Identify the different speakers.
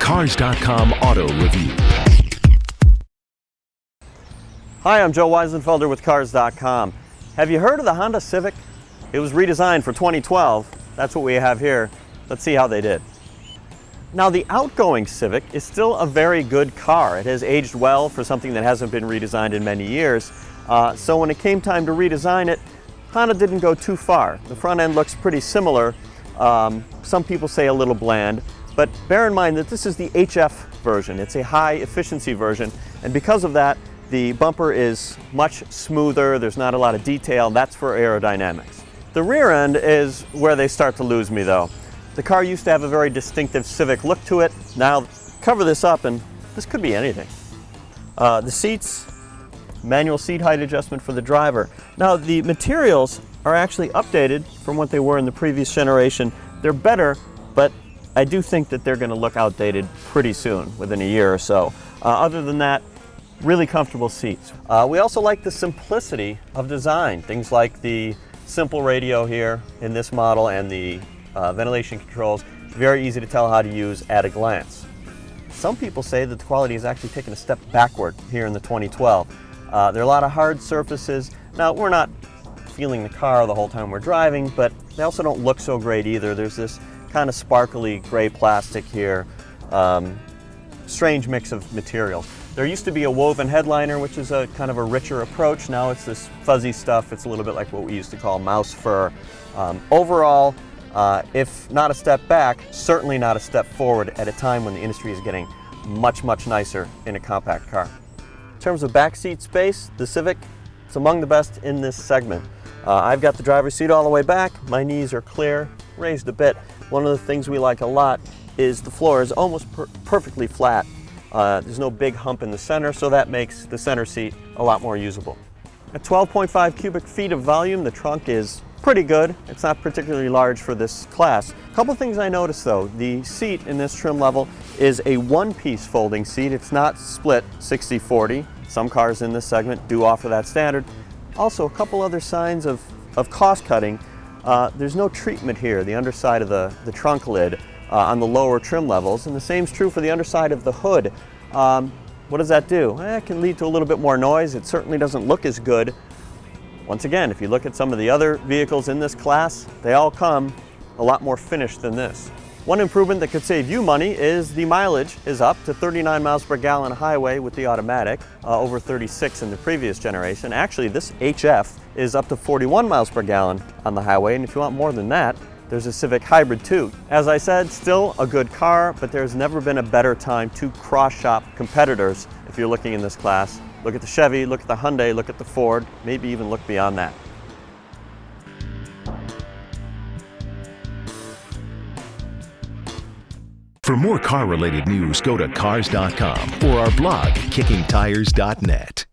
Speaker 1: Cars.com Auto Review.
Speaker 2: Hi, I'm Joe Weisenfelder with Cars.com. Have you heard of the Honda Civic? It was redesigned for 2012. That's what we have here. Let's see how they did. Now, the outgoing Civic is still a very good car. It has aged well for something that hasn't been redesigned in many years. So when it came time to redesign it, Honda didn't go too far. The front end looks pretty similar. Some people say a little bland, but bear in mind that this is the HF version. It's a high efficiency version, and because of that, the bumper is much smoother. There's not a lot of detail. That's for aerodynamics. The rear end is where they start to lose me, though. The car used to have a very distinctive Civic look to it. Now, cover this up and this could be anything. The seats, manual seat height adjustment for the driver. Now, the materials are actually updated from what they were in the previous generation. They're better, but I do think that they're going to look outdated pretty soon, within a year or so. Other than that, really comfortable seats. We also like the simplicity of design. Things like the simple radio here in this model and the ventilation controls, very easy to tell how to use at a glance. Some people say that the quality has actually taken a step backward here in the 2012. There are a lot of hard surfaces. Now, we're not feeling the car the whole time we're driving, but they also don't look so great either. There's this kind of sparkly gray plastic here, strange mix of materials. There used to be a woven headliner, which is a kind of a richer approach. Now it's this fuzzy stuff. It's a little bit like what we used to call mouse fur. Overall, if not a step back, certainly not a step forward at a time when the industry is getting much, much nicer in a compact car. In terms of backseat space, the Civic is among the best in this segment. I've got the driver's seat all the way back. My knees are clear, raised a bit. One of the things we like a lot is the floor is almost perfectly flat. There's no big hump in the center, so that makes the center seat a lot more usable. At 12.5 cubic feet of volume, the trunk is pretty good. It's not particularly large for this class. A couple things I noticed though. The seat in this trim level is a one-piece folding seat. It's not split 60-40. Some cars in this segment do offer that standard. Also, a couple other signs of cost cutting. There's no treatment here, the underside of the trunk lid on the lower trim levels, and the same is true for the underside of the hood. What does that do? It can lead to a little bit more noise. It certainly doesn't look as good. Once again, if you look at some of the other vehicles in this class, they all come a lot more finished than this. One improvement that could save you money is the mileage is up to 39 miles per gallon highway with the automatic, over 36 in the previous generation. Actually, this HF is up to 41 miles per gallon on the highway, and if you want more than that, there's a Civic Hybrid 2. As I said, still a good car, but there's never been a better time to cross-shop competitors if you're looking in this class. Look at the Chevy, look at the Hyundai, look at the Ford, maybe even look beyond that.
Speaker 1: For more car-related news, go to Cars.com or our blog, kickingtires.net.